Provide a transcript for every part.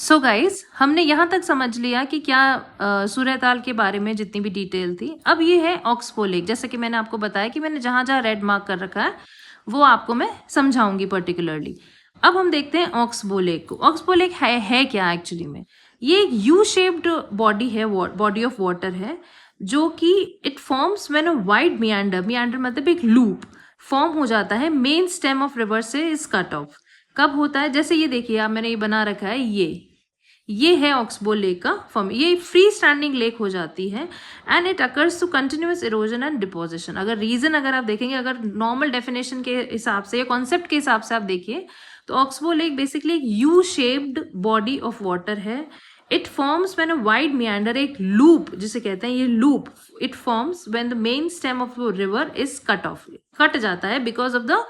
So guys, हमने यहाँ तक समझ लिया कि क्या सूर्यताल के बारे में जितनी भी डिटेल थी। अब ये है ऑक्सबो लेक। जैसे कि मैंने आपको बताया कि मैंने जहाँ जहाँ रेड मार्क कर रखा है वो आपको मैं समझाऊंगी पर्टिकुलरली। अब हम देखते हैं ऑक्सबो लेक को। ऑक्सबो लेक है क्या एक्चुअली में? ये एक यू शेप्ड बॉडी है, बॉडी ऑफ वाटर है, जो कि it forms when a wide मियांडर, मियांडर मतलब एक लूप फॉर्म हो जाता है मेन स्टेम ऑफ रिवर से इज कट ऑफ। कब होता है? जैसे ये देखिए आप, मैंने ये बना रखा है, ये है ऑक्सबो लेक का फॉर्म। ये फ्री स्टैंडिंग लेक हो जाती है and it occurs to continuous erosion and deposition. अगर रीजन अगर आप देखेंगे, अगर नॉर्मल डेफिनेशन के हिसाब से या कॉन्सेप्ट के हिसाब से आप देखिए, तो ऑक्सबो लेक बेसिकली एक U shaped body of water है। It forms when a wide meander, एक लूप जिसे कहते हैं, ये loop it forms when the main stem of river is cut off, cut जाता है because of the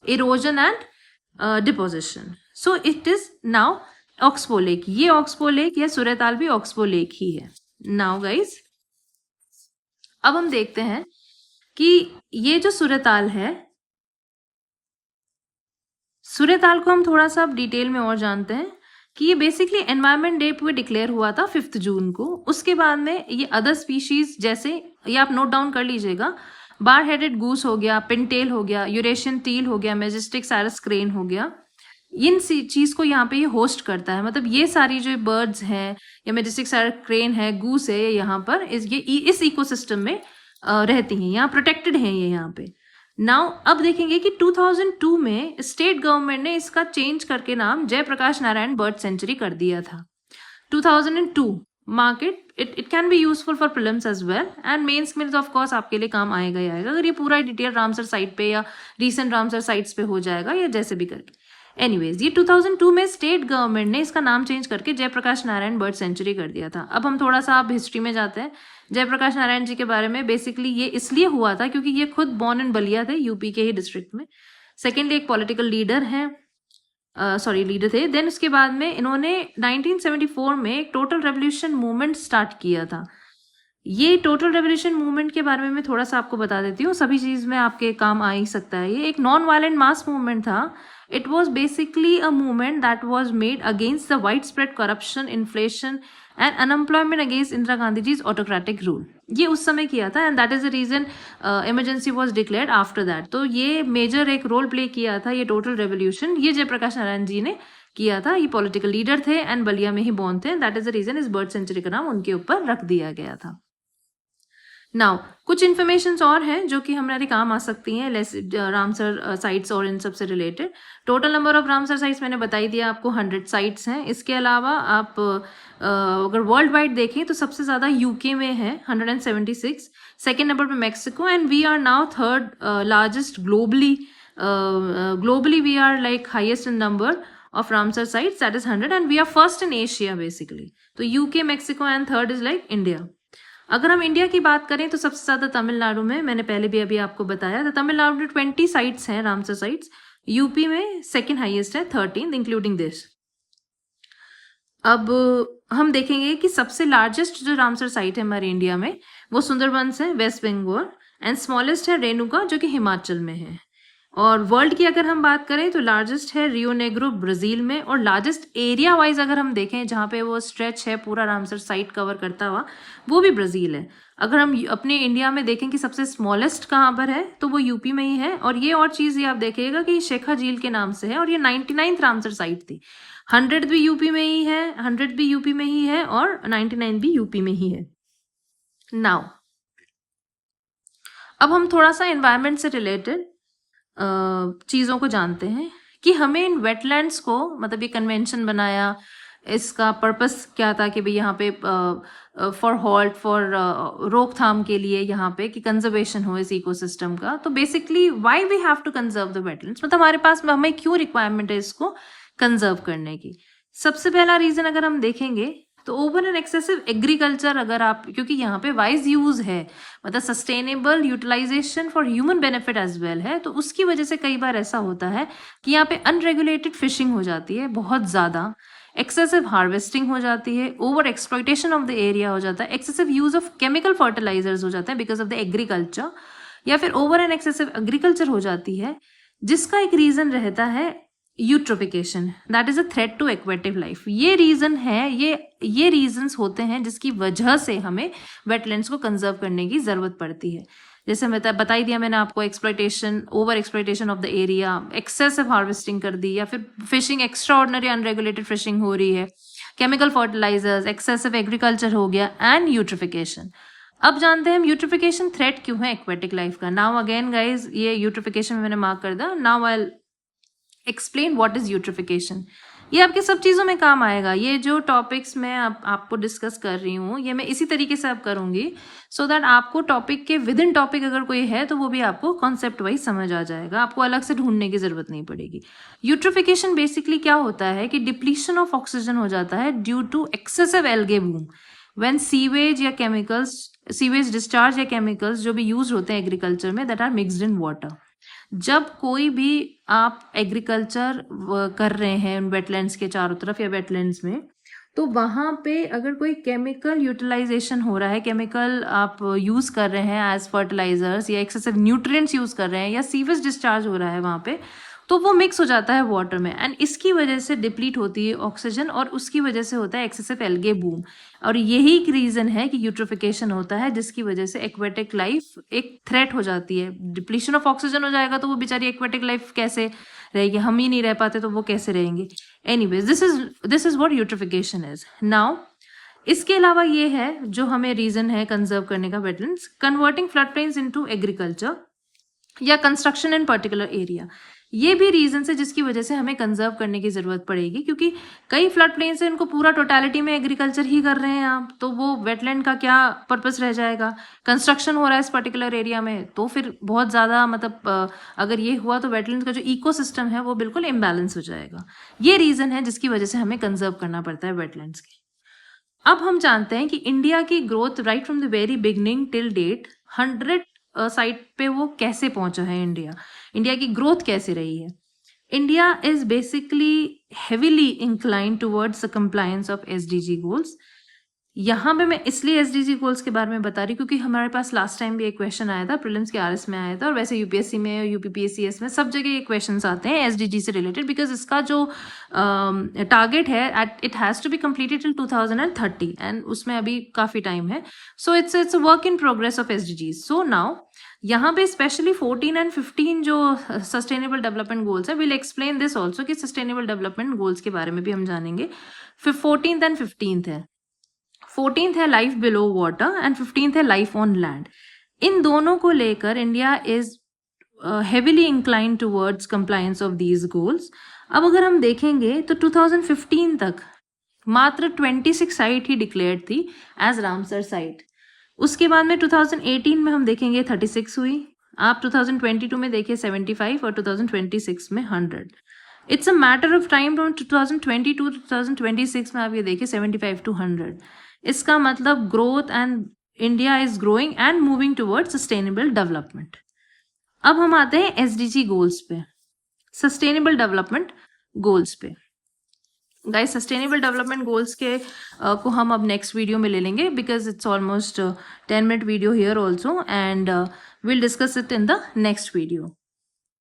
erosion and deposition. So it is now oxbow lake. ये oxbow lake या सूर्यताल भी ऑक्सबो लेक ही है। नाउ गाइस, अब हम देखते हैं कि ये जो सूर्यताल है, सूर्यताल को हम थोड़ा सा अब डिटेल में और जानते हैं कि ये बेसिकली एनवायरमेंट डे पे डिक्लेयर हुआ था 5 जून को। उसके बाद में ये अदर स्पीशीज, जैसे ये आप नोट डाउन कर लीजिएगा, बार हेडेड गूस हो गया, पिनटेल हो गया, यूरेशियन टील हो गया, मेजेस्टिक साइरस क्रेन हो गया, इन चीज को यहाँ पे ये होस्ट करता है। मतलब ये सारी जो बर्ड्स हैं या मेजेस्टिक साइरस क्रेन है, गूस है, यहाँ पर इस इकोसिस्टम में रहती हैं, यहाँ प्रोटेक्टेड हैं ये यहाँ पे। नाउ अब देखेंगे कि 2002 में स्टेट गवर्नमेंट ने इसका चेंज करके नाम जयप्रकाश नारायण बर्ड सेंचुरी कर दिया था। 2002 market it can be useful for prelims as well and mains में ऑफ कोर्स आपके लिए काम आएगा ही आएगा, अगर ये पूरा डिटेल रामसर साइट पे या रीसेंट रामसर साइट्स पे हो जाएगा या जैसे भी करके। एनीवेज, ये 2002 में स्टेट गवर्नमेंट ने इसका नाम चेंज करके जयप्रकाश नारायण बर्ड सेंचुरी कर दिया था। अब हम थोड़ा सा आप हिस्ट्री में जाते हैं जयप्रकाश नारायण जी के बारे में। बेसिकली ये इसलिए हुआ था क्योंकि ये खुद बॉर्न इन बलिया थे, यूपी के ही डिस्ट्रिक्ट में। सेकेंडली एक पॉलिटिकल लीडर हैं, लीडर थे। देन उसके बाद में इन्होंने 1974 में एक टोटल रेवोल्यूशन मूवमेंट स्टार्ट किया था। ये टोटल रेवोल्यूशन मूवमेंट के बारे में मैं थोड़ा सा आपको बता देती हूँ, सभी चीज में आपके काम आ ही सकता है। ये एक नॉन वायलेंट मास मूवमेंट था। It was basically a movement that was made against the wide spread corruption, inflation and unemployment against Indira Gandhi autocratic rule. ये उस समय किया था and that is the reason emergency was declared after that. तो ये major एक role play किया था ये टोटल रेवोल्यूशन, ये जयप्रकाश नारायण जी ने किया था। ये पॉलिटिकल लीडर थे एंड बलिया में ही बॉर्न थे। दैट इज द रीजन इस बर्ड सेंचुरी का नाम उनके ऊपर रख दिया गया था। नाउ कुछ इन्फॉर्मेशन और हैं जो कि हमारे काम आ सकती हैं रामसर साइट्स और इन सब से related. Total number of Ramsar sites मैंने बता ही दिया आपको, 100 साइट्स हैं। इसके अलावा आप अगर वर्ल्ड वाइड देखें तो सबसे ज़्यादा यूके में है 176, सेकेंड नंबर पे Mexico, and we are now third largest globally. Globally we are like highest in number of Ramsar sites, that is 100, and we are first in Asia basically. तो UK, Mexico and third is like India. अगर हम India की बात करें तो सबसे ज्यादा तमिलनाडु में, मैंने पहले भी अभी आपको बताया था, तमिलनाडु में 20 साइट्स हैं रामसर साइट्स। यूपी में सेकेंड हाईएस्ट है 13 इंक्लूडिंग दिस। अब हम देखेंगे कि सबसे लार्जेस्ट जो रामसर साइट है हमारे इंडिया में वो सुंदरबंस है, वेस्ट बंगाल, एंड स्मॉलेस्ट है रेणुका जो कि हिमाचल में है। और वर्ल्ड की अगर हम बात करें तो लार्जेस्ट है रियो नेग्रो ब्राजील में, और लार्जेस्ट एरिया वाइज अगर हम देखें जहाँ पे वो स्ट्रेच है पूरा रामसर साइट कवर करता हुआ, वो भी ब्राजील है। अगर हम अपने इंडिया में देखें कि सबसे स्मॉलेस्ट कहाँ पर है तो वो यूपी में ही है। और ये और चीज़ ये आप देखिएगा कि शेखा झील के नाम से है, और ये 99th रामसर साइट थी। 100 भी यूपी में ही है, 100 भी यूपी में ही है, और 99 भी यूपी में ही है। नाउ अब हम थोड़ा सा एनवायरनमेंट से रिलेटेड चीज़ों को जानते हैं कि हमें इन वेटलैंड्स को, मतलब ये कन्वेंशन बनाया, इसका पर्पस क्या था कि भाई यहाँ पे फॉर हॉल्ट, फॉर रोकथाम के लिए यहाँ पे कि कंजर्वेशन हो इस इकोसिस्टम का। तो basically why we have to conserve the wetlands, मतलब हमारे पास में हमें क्यों रिक्वायरमेंट है इसको कंजर्व करने की। सबसे पहला रीजन अगर हम देखेंगे तो ओवर एंड एक्सेसिव एग्रीकल्चर, अगर आप, क्योंकि यहाँ पे वाइज यूज है, मतलब sustainable utilization for human benefit as well है, तो उसकी वजह से कई बार ऐसा होता है कि यहाँ पे अनरेगुलेटेड फिशिंग हो जाती है बहुत ज़्यादा, एक्सेसिव हार्वेस्टिंग हो जाती है, over exploitation of the area हो जाता है, excessive use of chemical fertilizers हो जाता है बिकॉज ऑफ द एग्रीकल्चर, या फिर ओवर एंड एक्सेसिव एग्रीकल्चर हो जाती है, जिसका एक रीज़न रहता है eutrophication, that is a threat to aquatic life. ये रीजन है, ये रीजंस होते हैं जिसकी वजह से हमें वेटलैंड्स को कंजर्व करने की जरूरत पड़ती है। जैसे बता ही दिया मैंने आपको, exploitation, over exploitation of the area, excessive harvesting कर दी, या फिर fishing, extra ordinary unregulated fishing हो रही है, केमिकल फर्टिलाइजर्स, एक्सेसिव एग्रीकल्चर हो गया, एंड यूट्रिफिकेशन। अब जानते हैं हम यूट्रिफिकेशन थ्रेट क्यों है एक्वेटिक लाइफ का। नाउ अगेन गाइज, ये यूट्रिफिकेशन मैंने मार्क कर दिया। Now I explain what is eutrophication. ये आपके सब चीज़ों में काम आएगा। ये जो टॉपिक्स मैं आपको डिस्कस कर रही हूँ, ये मैं इसी तरीके से अब करूँगी सो दैट आपको टॉपिक के विद इन टॉपिक अगर कोई है तो वो भी आपको कॉन्सेप्ट वाइज समझ आ जाएगा, आपको अलग से ढूंढने की जरूरत नहीं पड़ेगी। यूट्रिफिकेशन बेसिकली क्या होता है कि डिप्लीशन ऑफ ऑक्सीजन हो जाता है due to excessive algae bloom when sewage या केमिकल्स, सीवेज डिस्चार्ज या केमिकल्स जो भी यूज होते हैं एग्रीकल्चर में, that are mixed in water. जब कोई भी आप एग्रीकल्चर कर रहे हैं उन वेटलैंड्स के चारों तरफ या वेटलैंड्स में, तो वहाँ पे अगर कोई केमिकल यूटिलाइजेशन हो रहा है, केमिकल आप यूज़ कर रहे हैं एज फर्टिलाइजर्स, या एक्सेसिव न्यूट्रिएंट्स यूज़ कर रहे हैं, या सीवेज डिस्चार्ज हो रहा है वहाँ पे, तो वो मिक्स हो जाता है वाटर में, एंड इसकी वजह से डिप्लीट होती है ऑक्सीजन, और उसकी वजह से होता है एक्सेसिव एल्गे बूम। और यही एक रीजन है कि यूट्रिफिकेशन होता है, जिसकी वजह से एक्वेटिक लाइफ एक थ्रेट हो जाती है। डिप्लीशन ऑफ ऑक्सीजन हो जाएगा तो वो बेचारी एक्वेटिक लाइफ कैसे रहेगी, हम ही नहीं रह पाते तो वो कैसे रहेंगे। Anyways, this is what eutrophication is. Now इसके अलावा ये है जो हमें रीजन है कंजर्व करने का wetlands, converting flood plains into agriculture या कंस्ट्रक्शन इन पर्टिकुलर एरिया। ये भी रीजन है जिसकी वजह से हमें कंजर्व करने की जरूरत पड़ेगी, क्योंकि कई फ्लड प्लेन्स हैं, इनको पूरा टोटलिटी में एग्रीकल्चर ही कर रहे हैं आप, तो वो वेटलैंड का क्या पर्पस रह जाएगा। कंस्ट्रक्शन हो रहा है इस पर्टिकुलर एरिया में तो फिर बहुत ज़्यादा मतलब अगर ये हुआ तो वेटलैंड का जो इकोसिस्टम है वो बिल्कुल इम्बैलेंस हो जाएगा। ये रीजन है जिसकी वजह से हमें कंजर्व करना पड़ता है वेटलैंड्स के। अब हम जानते हैं कि इंडिया की growth right from the very beginning till date 100 site पे वो कैसे पहुंचा है। इंडिया की ग्रोथ कैसे रही है। India is basically heavily incline towards the compliance of SDG goals. यहाँ पे मैं इसलिए एसडीजी गोल्स के बारे में बता रही क्योंकि हमारे पास लास्ट टाइम भी एक क्वेश्चन आया था, प्रीलिम्स के आरएस में आया था, और वैसे यूपीएससी में, यूपीपीएससीएस में, सब जगह ये क्वेश्चंस आते हैं एसडीजी से रिलेटेड, बिकॉज इसका जो टारगेट है it has to be completed till 2030 and उसमें अभी काफ़ी टाइम है। So it's a work in progress of SDG. So now यहाँ पे स्पेशली 14 एंड 15 जो सस्टेनेबल डेवलपमेंट गोल्स है, विल एक्सप्लेन दिस ऑल्सो कि सस्टेनेबल डेवलपमेंट गोल्स के बारे में भी हम जानेंगे। फिर 14th एंड 15th है। 14th है life below water and 15th है लाइफ ऑन लैंड। इन दोनों को लेकर India is heavily incline towards compliance of these goals. अब अगर हम देखेंगे तो 2015 तक मात्र 26 साइट ही डिक्लेयर्ड थी एज रामसर साइट। उसके बाद में 2018 में हम देखेंगे 36 हुई, आप 2022 में देखिए 75 और 2026 में 100। It's a matter of time from 2022 to 2026 में आप ये देखिए 75 to 100। इसका मतलब growth and India is growing and moving towards sustainable development. अब हम आते हैं एसडीजी गोल्स पे, सस्टेनेबल डेवलपमेंट गोल्स पे। गाइस सस्टेनेबल डेवलपमेंट गोल्स के को हम अब नेक्स्ट वीडियो में ले लेंगे, because it's almost 10 minute video here also, and we'll discuss it in the next video.